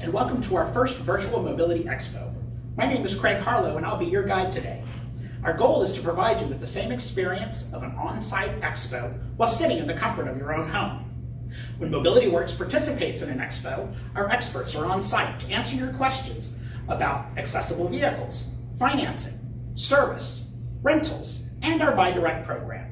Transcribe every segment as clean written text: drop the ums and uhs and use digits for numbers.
and welcome to our first Virtual Mobility Expo. My name is Craig Harlow, and I'll be your guide today. Our goal is to provide you with the same experience of an on-site expo while sitting in the comfort of your own home. When MobilityWorks participates in an expo, our experts are on site to answer your questions about accessible vehicles, financing, service, rentals, and our Buy Direct program.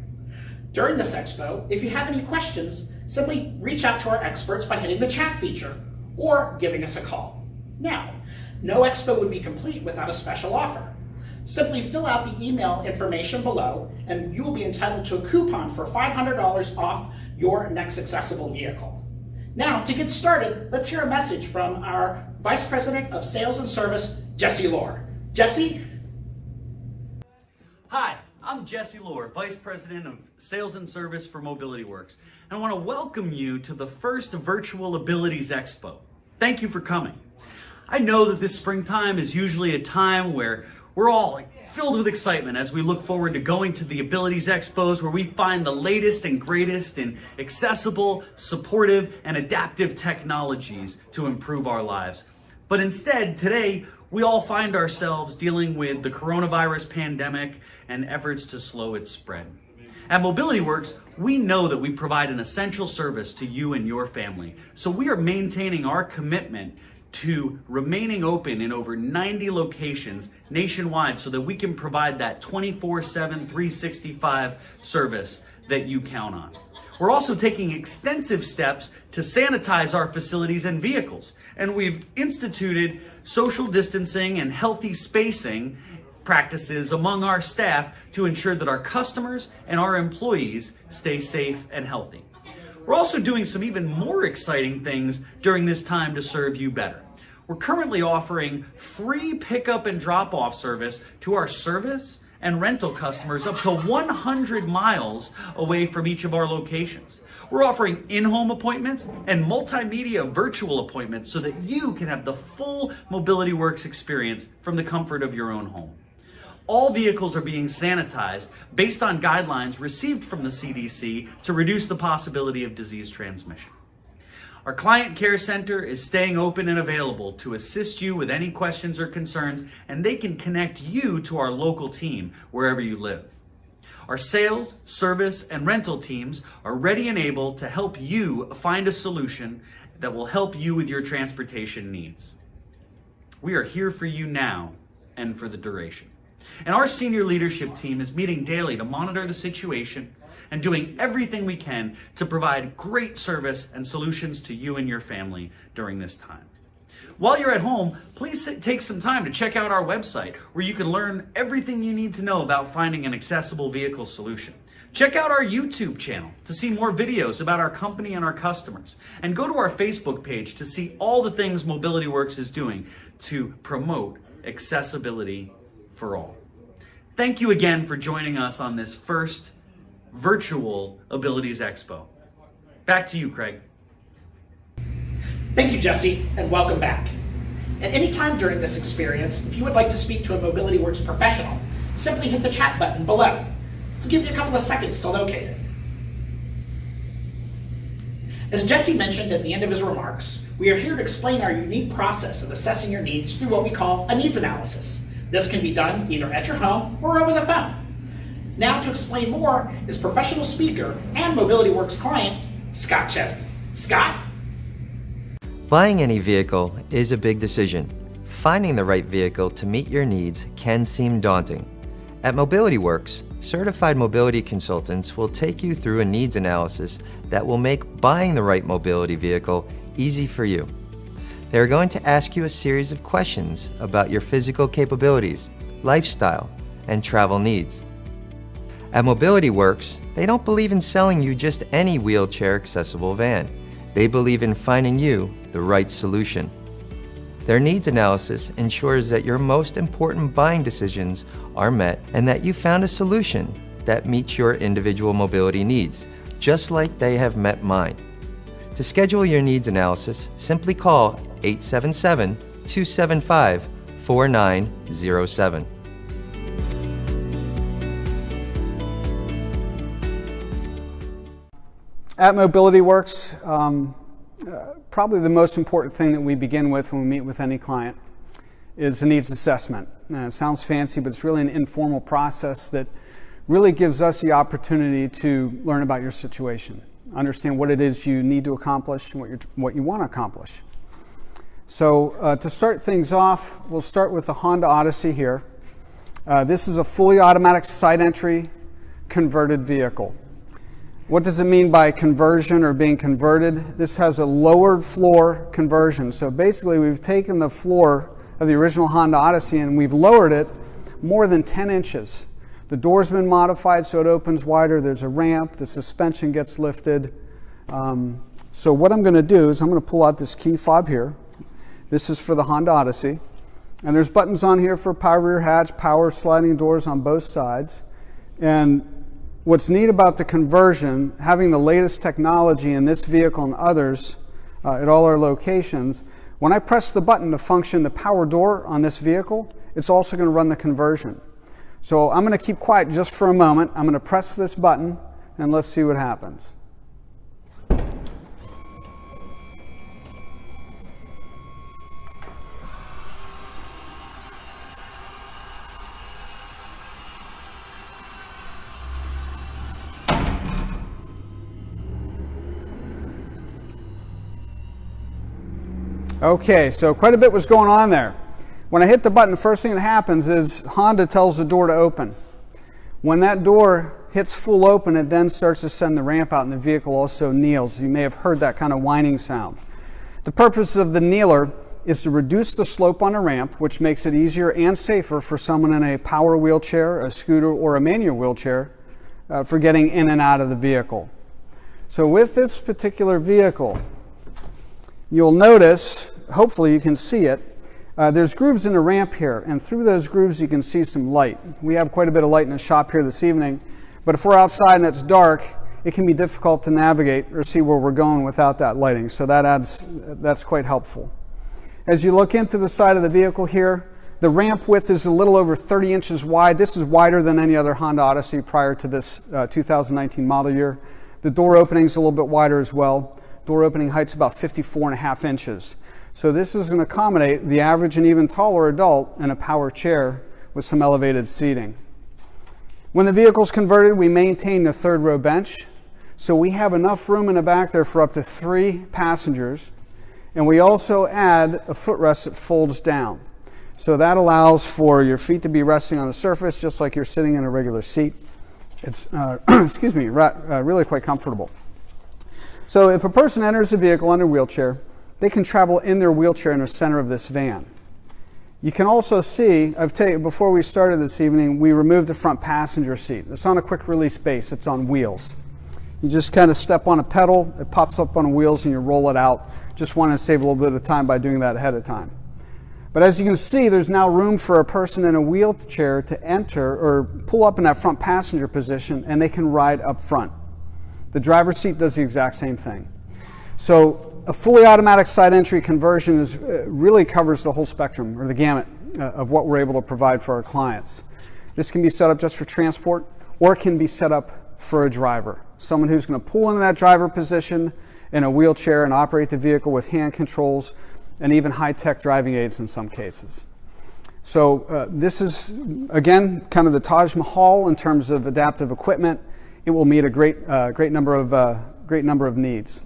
During this expo, if you have any questions, simply reach out to our experts by hitting the chat feature or giving us a call. Now, no expo would be complete without a special offer. Simply fill out the email information below and you will be entitled to a coupon for $500 off your next accessible vehicle. Now, to get started, let's hear a message from our Vice President of Sales and Service, Jesse Lohr. Jesse? Hi, I'm Jesse Lohr, Vice President of Sales and Service for MobilityWorks, and I want to welcome you to the first Virtual Abilities Expo. Thank you for coming. I know that this springtime is usually a time where we're all filled with excitement as we look forward to going to the Abilities Expos, where we find the latest and greatest in accessible, supportive, and adaptive technologies to improve our lives. But instead, today, we all find ourselves dealing with the coronavirus pandemic and efforts to slow its spread. At MobilityWorks, we know that we provide an essential service to you and your family, so we are maintaining our commitment to remaining open in over 90 locations nationwide so that we can provide that 24/7, 365 service that you count on. We're also taking extensive steps to sanitize our facilities and vehicles, and we've instituted social distancing and healthy spacing practices among our staff to ensure that our customers and our employees stay safe and healthy. We're also doing some even more exciting things during this time to serve you better. We're currently offering free pickup and drop-off service to our service and rental customers up to 100 miles away from each of our locations. We're offering in-home appointments and multimedia virtual appointments so that you can have the full MobilityWorks experience from the comfort of your own home. All vehicles are being sanitized based on guidelines received from the CDC to reduce the possibility of disease transmission. Our Client Care Center is staying open and available to assist you with any questions or concerns, and they can connect you to our local team wherever you live. Our sales, service, and rental teams are ready and able to help you find a solution that will help you with your transportation needs. We are here for you now and for the duration. And our senior leadership team is meeting daily to monitor the situation and doing everything we can to provide great service and solutions to you and your family during this time. While you're at home, please take some time to check out our website, where you can learn everything you need to know about finding an accessible vehicle solution. Check out our YouTube channel to see more videos about our company and our customers. And go to our Facebook page to see all the things MobilityWorks is doing to promote accessibility for all. Thank you again for joining us on this first Virtual Abilities Expo. Back to you, Craig. Thank you, Jesse, and welcome back. At any time during this experience, if you would like to speak to a MobilityWorks professional, simply hit the chat button below. I'll give you a couple of seconds to locate it. As Jesse mentioned at the end of his remarks, we are here to explain our unique process of assessing your needs through what we call a needs analysis. This can be done either at your home or over the phone. Now to explain more is professional speaker and MobilityWorks client, Scott Chesney. Scott? Buying any vehicle is a big decision. Finding the right vehicle to meet your needs can seem daunting. At MobilityWorks, certified mobility consultants will take you through a needs analysis that will make buying the right mobility vehicle easy for you. They are going to ask you a series of questions about your physical capabilities, lifestyle, and travel needs. At MobilityWorks, they don't believe in selling you just any wheelchair accessible van. They believe in finding you the right solution. Their needs analysis ensures that your most important buying decisions are met and that you found a solution that meets your individual mobility needs, just like they have met mine. To schedule your needs analysis, simply call 877-275-4907. At MobilityWorks, probably the most important thing that we begin with when we meet with any client is a needs assessment. It sounds fancy, but it's really an informal process that really gives us the opportunity to learn about your situation, understand what it is you need to accomplish and what you want to accomplish. So to start things off, we'll start with the Honda Odyssey here. This is a fully automatic side entry converted vehicle. What does it mean by conversion or being converted? This has a lowered floor conversion. So basically we've taken the floor of the original Honda Odyssey and we've lowered it more than 10 inches. The door's been modified so it opens wider. There's a ramp. The suspension gets lifted. So what I'm going to do is I'm going to pull out this key fob here. This is for the Honda Odyssey. And there's buttons on here for power rear hatch, power sliding doors on both sides. And what's neat about the conversion, having the latest technology in this vehicle and others at all our locations, when I press the button to function the power door on this vehicle, it's also going to run the conversion. So I'm going to keep quiet just for a moment. I'm going to press this button and let's see what happens. Okay, so quite a bit was going on there. When I hit the button, the first thing that happens is Honda tells the door to open. When that door hits full open, it then starts to send the ramp out and the vehicle also kneels. You may have heard that kind of whining sound. The purpose of the kneeler is to reduce the slope on a ramp, which makes it easier and safer for someone in a power wheelchair, a scooter, or a manual wheelchair for getting in and out of the vehicle. So with this particular vehicle, you'll notice, hopefully you can see it, there's grooves in the ramp here, and through those grooves you can see some light. We have quite a bit of light in the shop here this evening, but if we're outside and it's dark, it can be difficult to navigate or see where we're going without that lighting, so that's quite helpful. As you look into the side of the vehicle here, the ramp width is a little over 30 inches wide. This is wider than any other Honda Odyssey prior to this 2019 model year. The door opening is a little bit wider as well. Door opening height's about 54.5 inches. So this is going to accommodate the average and even taller adult in a power chair with some elevated seating. When the vehicle's converted, we maintain the third row bench. So we have enough room in the back there for up to 3 passengers. And we also add a footrest that folds down. So that allows for your feet to be resting on the surface just like you're sitting in a regular seat. It's really quite comfortable. So if a person enters a vehicle under a wheelchair, they can travel in their wheelchair in the center of this van. You can also see, before we started this evening, we removed the front passenger seat. It's on a quick release base, it's on wheels. You just kind of step on a pedal, it pops up on wheels and you roll it out. Just want to save a little bit of time by doing that ahead of time. But as you can see, there's now room for a person in a wheelchair to enter or pull up in that front passenger position and they can ride up front. The driver's seat does the exact same thing. So a fully automatic side entry conversion really covers the whole spectrum or the gamut of what we're able to provide for our clients. This can be set up just for transport or it can be set up for a driver. Someone who's going to pull into that driver position in a wheelchair and operate the vehicle with hand controls and even high-tech driving aids in some cases. So this is, again, kind of the Taj Mahal in terms of adaptive equipment. It will meet a great number of needs.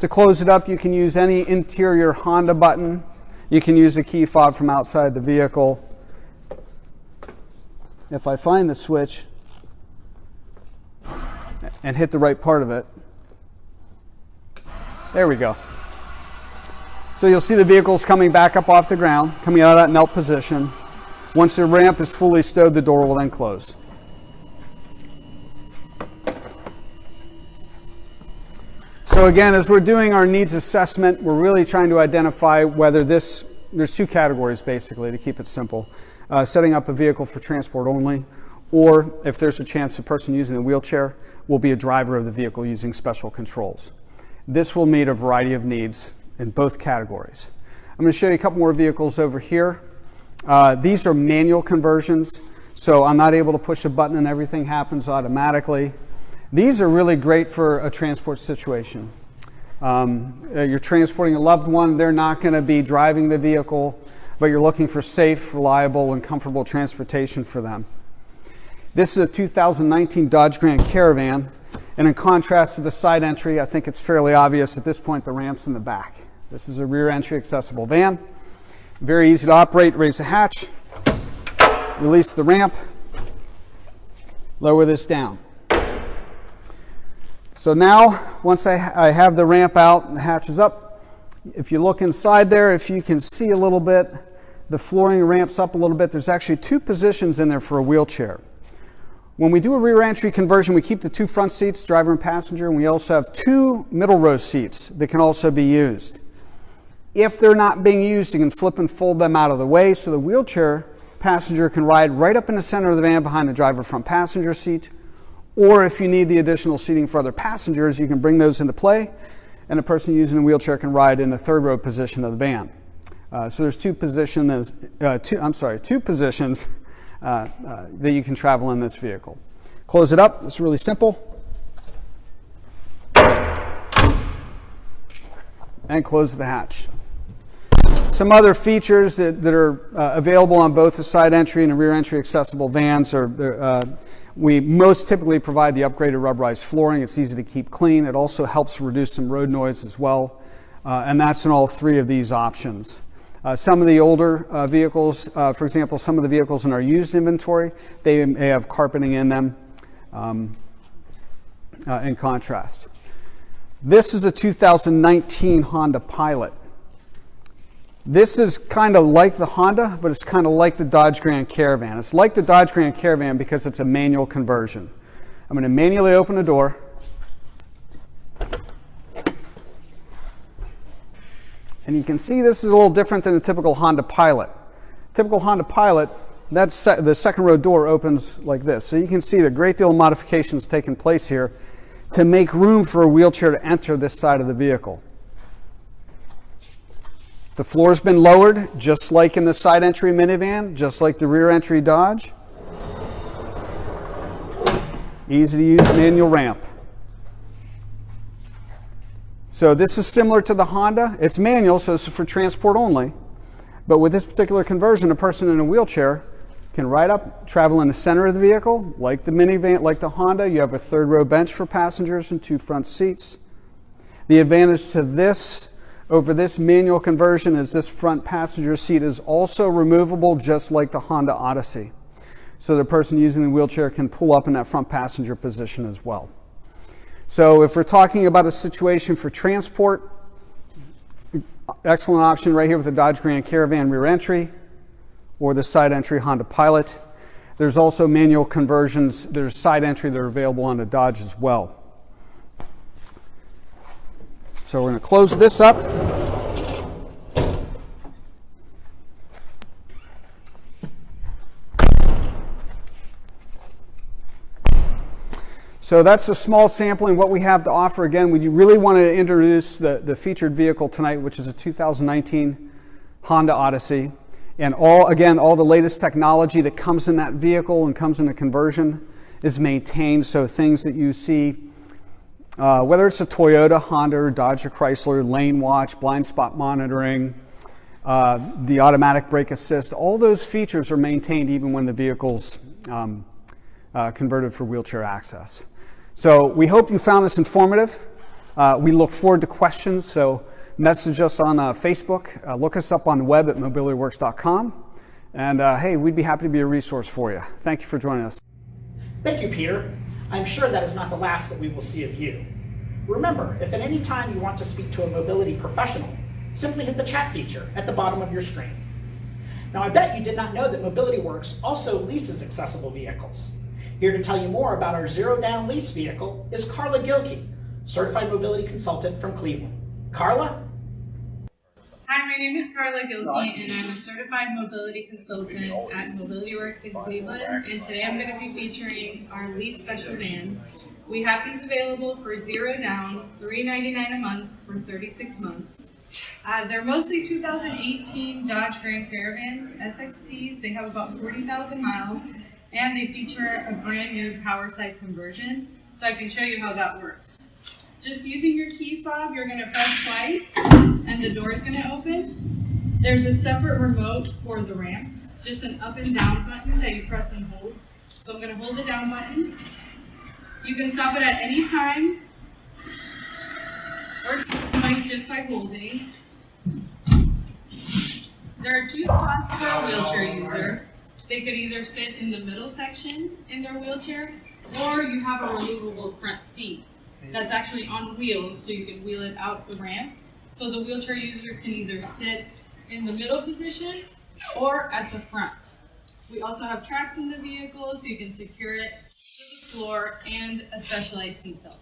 To close it up, you can use any interior Honda button. You can use a key fob from outside the vehicle. If I find the switch and hit the right part of it, there we go. So you'll see the vehicle's coming back up off the ground, coming out of that melt position. Once the ramp is fully stowed, the door will then close. So again, as we're doing our needs assessment, we're really trying to identify whether there's 2 categories basically to keep it simple. Setting up a vehicle for transport only, or if there's a chance the person using the wheelchair will be a driver of the vehicle using special controls. This will meet a variety of needs in both categories. I'm going to show you a couple more vehicles over here. These are manual conversions, so I'm not able to push a button and everything happens automatically. These are really great for a transport situation. You're transporting a loved one. They're not going to be driving the vehicle, but you're looking for safe, reliable, and comfortable transportation for them. This is a 2019 Dodge Grand Caravan, and in contrast to the side entry, I think it's fairly obvious at this point the ramp's in the back. This is a rear entry accessible van. Very easy to operate. Raise the hatch, release the ramp, lower this down. So now, once I have the ramp out and the hatch is up, if you look inside there, if you can see a little bit, the flooring ramps up a little bit. There's actually 2 positions in there for a wheelchair. When we do a rear entry conversion, we keep the 2 front seats, driver and passenger, and we also have 2 middle row seats that can also be used. If they're not being used, you can flip and fold them out of the way so the wheelchair passenger can ride right up in the center of the van behind the driver front passenger seat. Or if you need the additional seating for other passengers, you can bring those into play, and the person using the wheelchair can ride in the 3rd row position of the van. So there's 2 positions that you can travel in this vehicle. Close it up. It's really simple. And close the hatch. Some other features that are available on both the side entry and the rear entry accessible vans are we most typically provide the upgraded rubberized flooring. It's easy to keep clean. It also helps reduce some road noise as well. And that's in all 3 of these options. Some of the older vehicles, for example, some of the vehicles in our used inventory, they may have carpeting in them in contrast. This is a 2019 Honda Pilot. This is kind of like the Honda, but it's kind of like the Dodge Grand Caravan. It's like the Dodge Grand Caravan because it's a manual conversion. I'm going to manually open the door. And you can see this is a little different than a typical Honda Pilot. Typical Honda Pilot, the 2nd row door opens like this. So you can see a great deal of modifications taking place here to make room for a wheelchair to enter this side of the vehicle. The floor's been lowered, just like in the side entry minivan, just like the rear entry Dodge. Easy to use manual ramp. So this is similar to the Honda. It's manual, so it's for transport only. But with this particular conversion, a person in a wheelchair can ride up, travel in the center of the vehicle, like the minivan, like the Honda. You have a 3rd row bench for passengers and 2 front seats. The advantage to this over this manual conversion is this front passenger seat is also removable, just like the Honda Odyssey. So the person using the wheelchair can pull up in that front passenger position as well. So if we're talking about a situation for transport, excellent option right here with the Dodge Grand Caravan rear entry or the side entry Honda Pilot. There's also manual conversions. There's side entry that are available on the Dodge as well. So we're going to close this up. So that's a small sampling what we have to offer. Again, we really wanted to introduce the featured vehicle tonight, which is a 2019 Honda Odyssey. And all the latest technology that comes in that vehicle and comes in the conversion is maintained. So things that you see, whether it's a Toyota, Honda, or Dodge, or Chrysler, lane watch, blind spot monitoring, the automatic brake assist, all those features are maintained even when the vehicle's converted for wheelchair access. So we hope you found this informative. We look forward to questions, so message us on Facebook, look us up on the web at MobilityWorks.com, and hey, we'd be happy to be a resource for you. Thank you for joining us. Thank you, Peter. I'm sure that is not the last that we will see of you. Remember, if at any time you want to speak to a mobility professional, simply hit the chat feature at the bottom of your screen. Now, I bet you did not know that MobilityWorks also leases accessible vehicles. Here to tell you more about our zero-down lease vehicle is Carla Gilkey, Certified Mobility Consultant from Cleveland. Carla? Hi, my name is Carla Gilkey, and I'm a Certified Mobility Consultant at MobilityWorks in Cleveland, and today I'm going to be featuring our lease special van. We have these available for zero down, $399 a month for 36 months. They're mostly 2018 Dodge Grand Caravans, SXTs. They have about 40,000 miles, and they feature a brand new power side conversion, so I can show you how that works. Just using your key fob, you're going to press twice and the door is going to open. There's a separate remote for the ramp, just an up and down button that you press and hold. So I'm going to hold the down button. You can stop it at any time or just by holding. There are 2 spots for a wheelchair user. They could either sit in the middle section in their wheelchair, or you have a removable front seat that's actually on wheels, so you can wheel it out the ramp. So the wheelchair user can either sit in the middle position or at the front. We also have tracks in the vehicle, so you can secure it to the floor, and a specialized seat belt.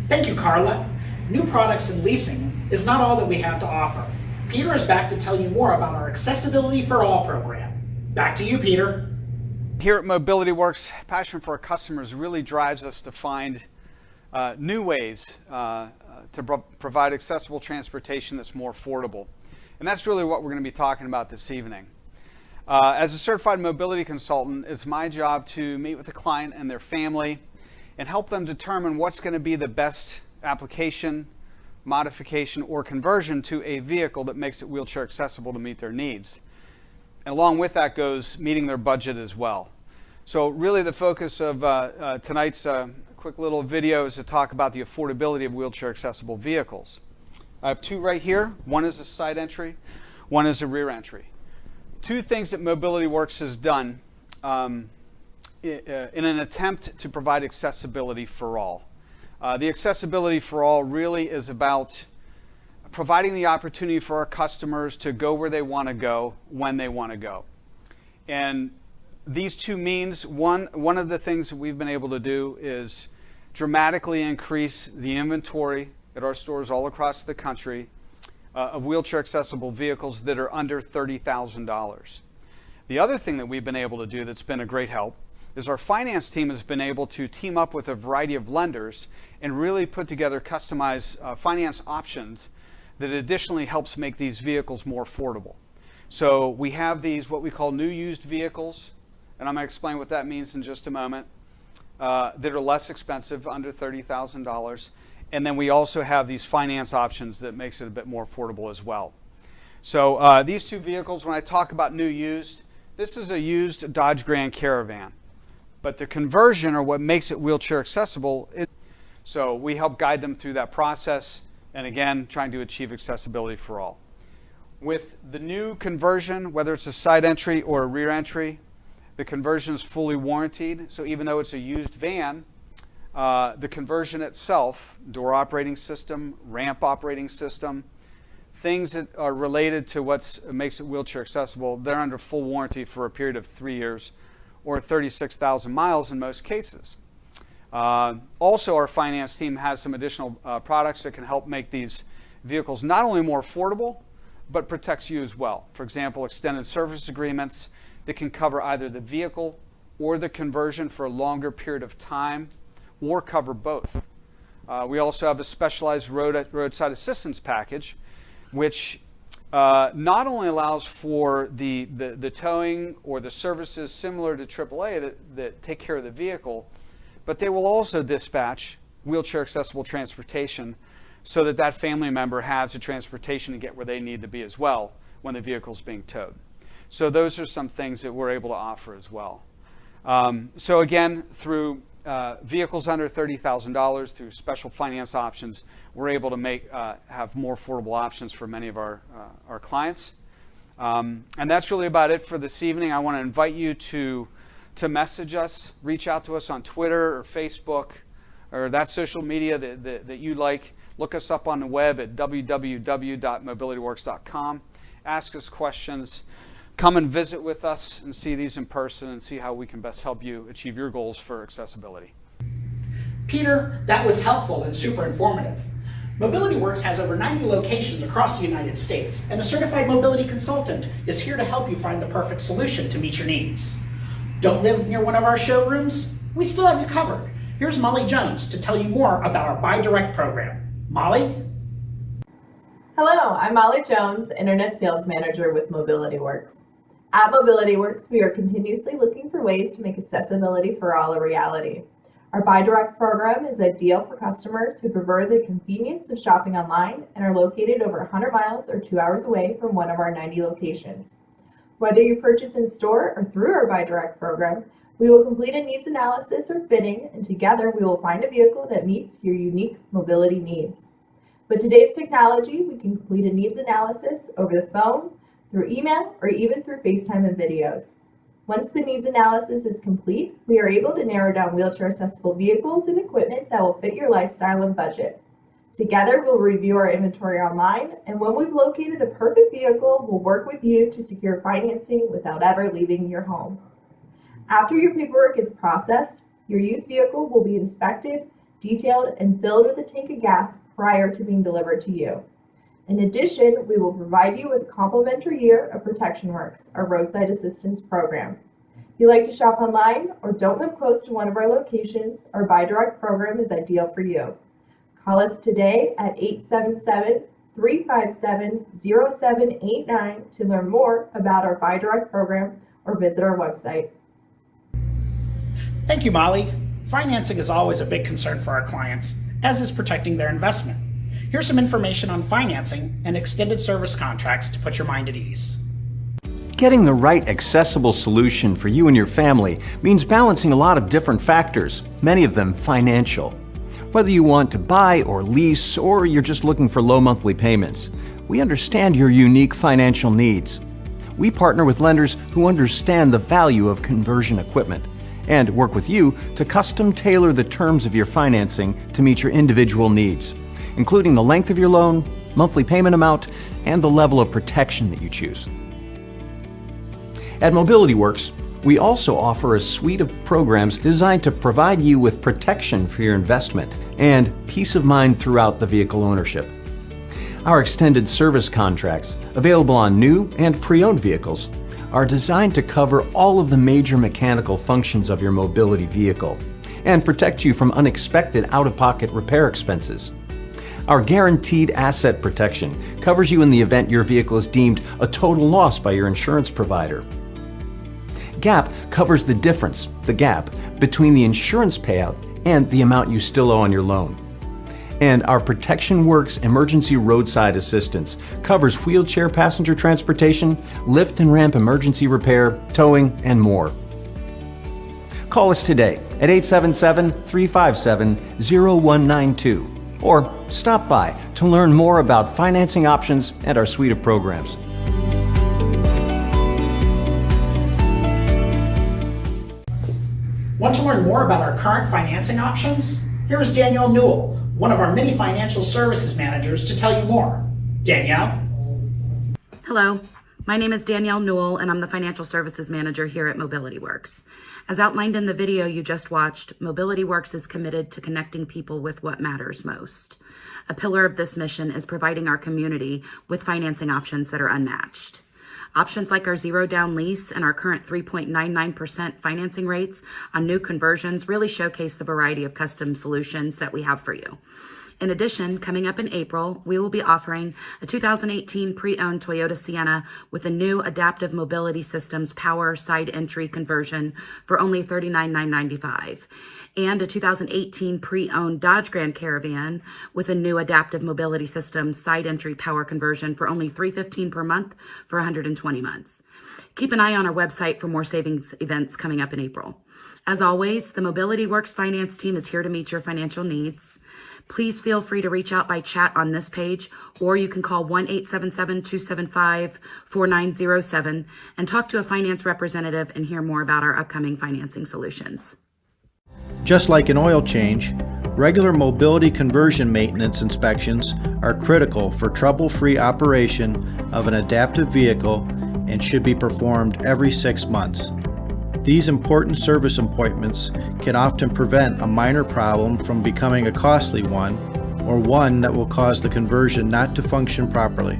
Thank you, Carla. New products and leasing is not all that we have to offer. Peter is back to tell you more about our Accessibility for All program. Back to you, Peter. Here at MobilityWorks, passion for our customers really drives us to find new ways to provide accessible transportation that's more affordable. And that's really what we're going to be talking about this evening. As a certified mobility consultant, it's my job to meet with the client and their family and help them determine what's going to be the best application, modification, or conversion to a vehicle that makes it wheelchair accessible to meet their needs. And along with that goes meeting their budget as well. So really the focus of tonight's quick little video is to talk about the affordability of wheelchair accessible vehicles. I have 2 right here. One is a side entry, one is a rear entry. 2 things that MobilityWorks has done in an attempt to provide accessibility for all. The accessibility for all really is about providing the opportunity for our customers to go where they want to go, when they want to go. And these 2 means, one of the things that we've been able to do is dramatically increase the inventory at our stores all across the country of wheelchair accessible vehicles that are under $30,000. The other thing that we've been able to do that's been a great help is our finance team has been able to team up with a variety of lenders and really put together customized finance options that additionally helps make these vehicles more affordable. So we have these what we call new used vehicles, and I'm going to explain what that means in just a moment, that are less expensive, under $30,000. And then we also have these finance options that makes it a bit more affordable as well. So these 2 vehicles, when I talk about new used, this is a used Dodge Grand Caravan. But the conversion, or what makes it wheelchair accessible, so we help guide them through that process, and again, trying to achieve accessibility for all. With the new conversion, whether it's a side entry or a rear entry, the conversion is fully warranted. So even though it's a used van, the conversion itself, door operating system, ramp operating system, things that are related to what makes it wheelchair accessible, they're under full warranty for a period of 3 years or 36,000 miles in most cases. Also, our finance team has some additional products that can help make these vehicles not only more affordable, but protects you as well. For example, extended service agreements that can cover either the vehicle or the conversion for a longer period of time, or cover both. We also have a specialized roadside assistance package, which not only allows for the towing or the services similar to AAA that take care of the vehicle, but they will also dispatch wheelchair accessible transportation so that that family member has the transportation to get where they need to be as well when the vehicle is being towed. So those are some things that we're able to offer as well. So again, through vehicles under $30,000, through special finance options, we're able to have more affordable options for many of our clients. And that's really about it for this evening. I want to invite you to message us, reach out to us on Twitter or Facebook or that social media that you like. Look us up on the web at www.mobilityworks.com. Ask us questions. Come and visit with us and see these in person and see how we can best help you achieve your goals for accessibility. Peter, that was helpful and super informative. MobilityWorks has over 90 locations across the United States, and a certified mobility consultant is here to help you find the perfect solution to meet your needs. Don't live near one of our showrooms? We still have you covered. Here's Molly Jones to tell you more about our Buy Direct program. Molly? Hello, I'm Molly Jones, Internet Sales Manager with MobilityWorks. At MobilityWorks, we are continuously looking for ways to make accessibility for all a reality. Our Buy Direct program is ideal for customers who prefer the convenience of shopping online and are located over 100 miles or 2 hours away from one of our 90 locations. Whether you purchase in store or through our Buy Direct program, we will complete a needs analysis or fitting, and together we will find a vehicle that meets your unique mobility needs. With today's technology, we can complete a needs analysis over the phone, through email, or even through FaceTime and videos. Once the needs analysis is complete, we are able to narrow down wheelchair accessible vehicles and equipment that will fit your lifestyle and budget. Together, we'll review our inventory online, and when we've located the perfect vehicle, we'll work with you to secure financing without ever leaving your home. After your paperwork is processed, your used vehicle will be inspected, detailed, and filled with a tank of gas prior to being delivered to you. In addition, we will provide you with a complimentary year of Protection Works, our roadside assistance program. If you like to shop online or don't live close to one of our locations, our Buy Direct program is ideal for you. Call us today at 877-357-0789 to learn more about our Buy Direct program or visit our website. Thank you, Molly. Financing is always a big concern for our clients, as is protecting their investment. Here's some information on financing and extended service contracts to put your mind at ease. Getting the right accessible solution for you and your family means balancing a lot of different factors, many of them financial. Whether you want to buy or lease, or you're just looking for low monthly payments, we understand your unique financial needs. We partner with lenders who understand the value of conversion equipment and work with you to custom tailor the terms of your financing to meet your individual needs, including the length of your loan, monthly payment amount, and the level of protection that you choose. At MobilityWorks, we also offer a suite of programs designed to provide you with protection for your investment and peace of mind throughout the vehicle ownership. Our extended service contracts, available on new and pre-owned vehicles, are designed to cover all of the major mechanical functions of your mobility vehicle and protect you from unexpected out-of-pocket repair expenses. Our guaranteed asset protection covers you in the event your vehicle is deemed a total loss by your insurance provider. GAP covers the difference, the gap, between the insurance payout and the amount you still owe on your loan. And our Protection Works Emergency Roadside Assistance covers wheelchair passenger transportation, lift and ramp emergency repair, towing, and more. Call us today at 877-357-0192 or stop by to learn more about financing options and our suite of programs. Want to learn more about our current financing options? Here is Danielle Newell, one of our many financial services managers, to tell you more. Danielle? Hello, my name is Danielle Newell, and I'm the Financial Services Manager here at MobilityWorks. As outlined in the video you just watched, MobilityWorks is committed to connecting people with what matters most. A pillar of this mission is providing our community with financing options that are unmatched. Options like our zero-down lease and our current 3.99% financing rates on new conversions really showcase the variety of custom solutions that we have for you. In addition, coming up in April, we will be offering a 2018 pre-owned Toyota Sienna with a new Adaptive Mobility Systems Power Side Entry conversion for only $39,995, and a 2018 pre-owned Dodge Grand Caravan with a new Adaptive Mobility Systems Side Entry Power conversion for only $315 per month for 120 months. Keep an eye on our website for more savings events coming up in April. As always, the MobilityWorks finance team is here to meet your financial needs. Please feel free to reach out by chat on this page, or you can call 1-877-275-4907 and talk to a finance representative and hear more about our upcoming financing solutions. Just like an oil change, regular mobility conversion maintenance inspections are critical for trouble-free operation of an adaptive vehicle and should be performed every 6 months. These important service appointments can often prevent a minor problem from becoming a costly one, or one that will cause the conversion not to function properly.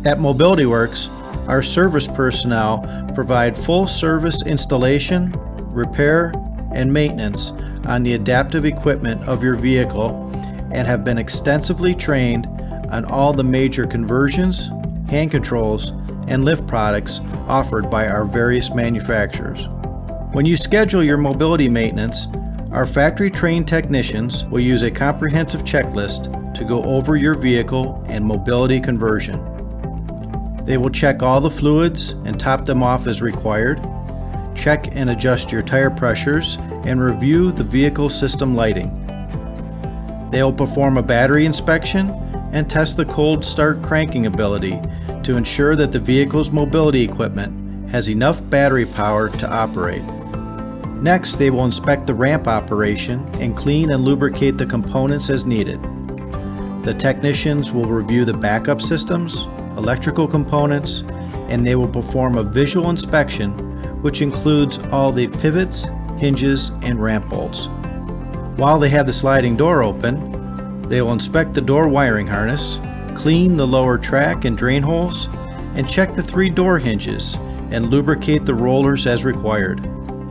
At MobilityWorks, our service personnel provide full service installation, repair, and maintenance on the adaptive equipment of your vehicle and have been extensively trained on all the major conversions, hand controls, and lift products offered by our various manufacturers. When you schedule your mobility maintenance, our factory-trained technicians will use a comprehensive checklist to go over your vehicle and mobility conversion. They will check all the fluids and top them off as required, check and adjust your tire pressures, and review the vehicle system lighting. They will perform a battery inspection and test the cold start cranking ability to ensure that the vehicle's mobility equipment has enough battery power to operate. Next, they will inspect the ramp operation and clean and lubricate the components as needed. The technicians will review the backup systems, electrical components, and they will perform a visual inspection, which includes all the pivots, hinges, and ramp bolts. While they have the sliding door open, they will inspect the door wiring harness, clean the lower track and drain holes, and check the 3 door hinges and lubricate the rollers as required.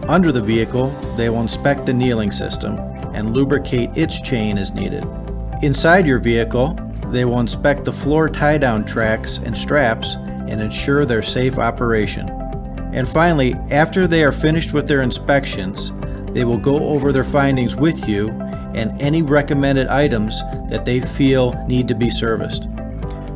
Under the vehicle, they will inspect the kneeling system and lubricate its chain as needed. Inside your vehicle, they will inspect the floor tie-down tracks and straps and ensure their safe operation. And finally, after they are finished with their inspections, they will go over their findings with you and any recommended items that they feel need to be serviced.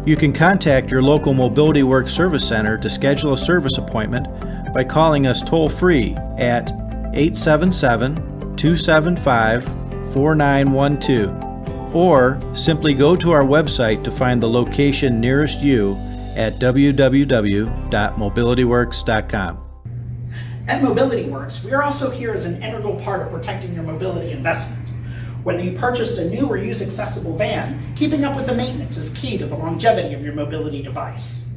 You can contact your local MobilityWorks Service Center to schedule a service appointment by calling us toll-free at 877-275-4912, or simply go to our website to find the location nearest you at www.mobilityworks.com. At MobilityWorks, we are also here as an integral part of protecting your mobility investment. Whether you purchased a new or used accessible van, keeping up with the maintenance is key to the longevity of your mobility device.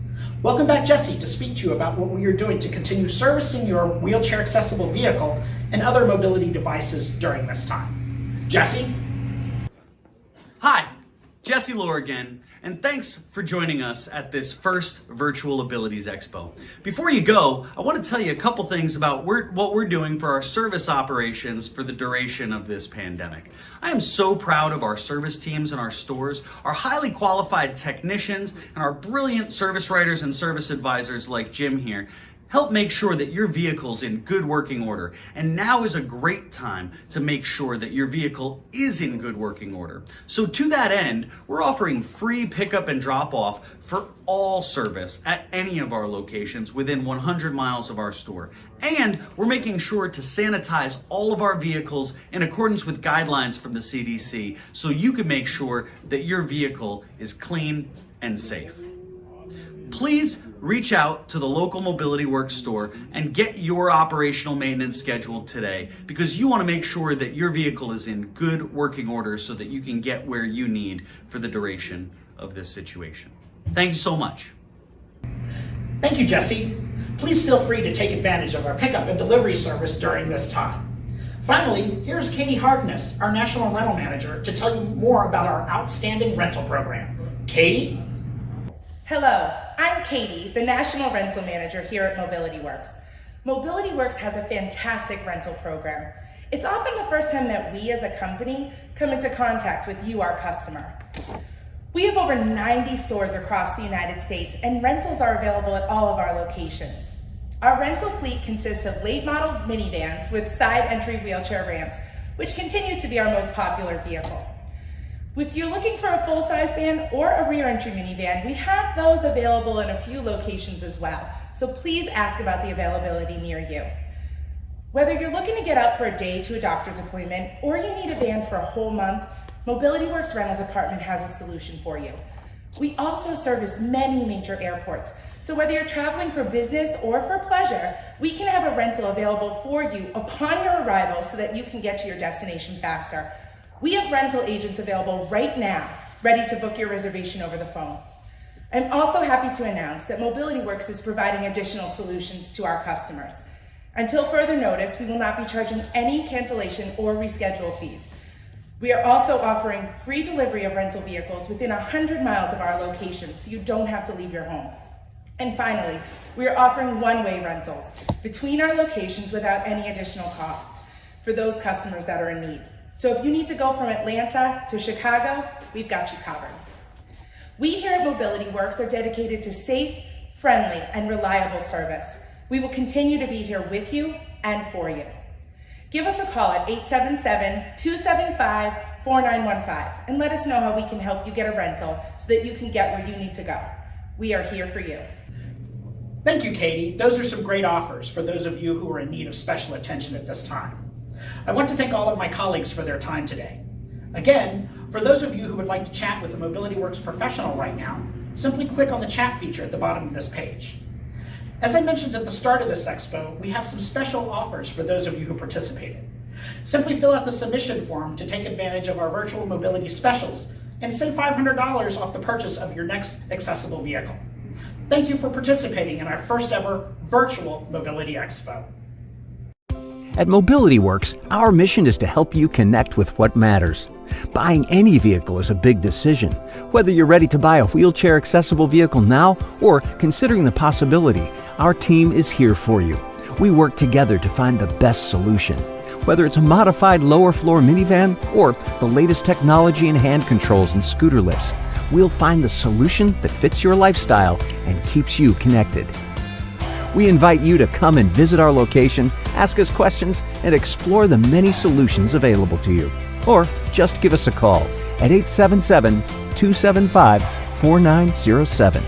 Welcome back, Jesse, to speak to you about what we are doing to continue servicing your wheelchair accessible vehicle and other mobility devices during this time. Jesse? Hi, Jesse Lohr again, and thanks for joining us at this first Virtual Abilities Expo. Before you go, I want to tell you a couple things about what we're doing for our service operations for the duration of this pandemic. I am so proud of our service teams in our stores, our highly qualified technicians, and our brilliant service writers and service advisors like Jim here. Help make sure that your vehicle's in good working order. And now is a great time to make sure that your vehicle is in good working order. So to that end, we're offering free pickup and drop off for all service at any of our locations within 100 miles of our store. And we're making sure to sanitize all of our vehicles in accordance with guidelines from the CDC so you can make sure that your vehicle is clean and safe. Please reach out to the local MobilityWorks store and get your operational maintenance scheduled today, because you want to make sure that your vehicle is in good working order so that you can get where you need for the duration of this situation. Thank you so much. Thank you, Jesse. Please feel free to take advantage of our pickup and delivery service during this time. Finally, here's Katie Harkness, our National Rental Manager, to tell you more about our outstanding rental program. Katie? Hello, I'm Katie, the National Rental Manager here at MobilityWorks. MobilityWorks has a fantastic rental program. It's often the first time that we as a company come into contact with you, our customer. We have over 90 stores across the United States, and rentals are available at all of our locations. Our rental fleet consists of late model minivans with side entry wheelchair ramps, which continues to be our most popular vehicle. If you're looking for a full-size van or a rear entry minivan, we have those available in a few locations as well. So please ask about the availability near you. Whether you're looking to get out for a day to a doctor's appointment or you need a van for a whole month, MobilityWorks Rental Department has a solution for you. We also service many major airports. So whether you're traveling for business or for pleasure, we can have a rental available for you upon your arrival so that you can get to your destination faster. We have rental agents available right now, ready to book your reservation over the phone. I'm also happy to announce that MobilityWorks is providing additional solutions to our customers. Until further notice, we will not be charging any cancellation or reschedule fees. We are also offering free delivery of rental vehicles within 100 miles of our locations, so you don't have to leave your home. And finally, we are offering one-way rentals between our locations without any additional costs. for those customers that are in need. So if you need to go from Atlanta to Chicago, we've got you covered. We here at MobilityWorks are dedicated to safe, friendly, and reliable service. We will continue to be here with you and for you. Give us a call at 877-275-4915 and let us know how we can help you get a rental so that you can get where you need to go. We are here for you. Thank you, Katie. Those are some great offers for those of you who are in need of special attention at this time. I want to thank all of my colleagues for their time today. Again, for those of you who would like to chat with a MobilityWorks professional right now, simply click on the chat feature at the bottom of this page. As I mentioned at the start of this expo, we have some special offers for those of you who participated. Simply fill out the submission form to take advantage of our virtual mobility specials and save $500 off the purchase of your next accessible vehicle. Thank you for participating in our first ever Virtual Mobility Expo. At MobilityWorks, our mission is to help you connect with what matters. Buying any vehicle is a big decision. Whether you're ready to buy a wheelchair accessible vehicle now or considering the possibility, our team is here for you. We work together to find the best solution. Whether it's a modified lower floor minivan or the latest technology in hand controls and scooter lifts, we'll find the solution that fits your lifestyle and keeps you connected. We invite you to come and visit our location, ask us questions, and explore the many solutions available to you. Or just give us a call at 877-275-4907.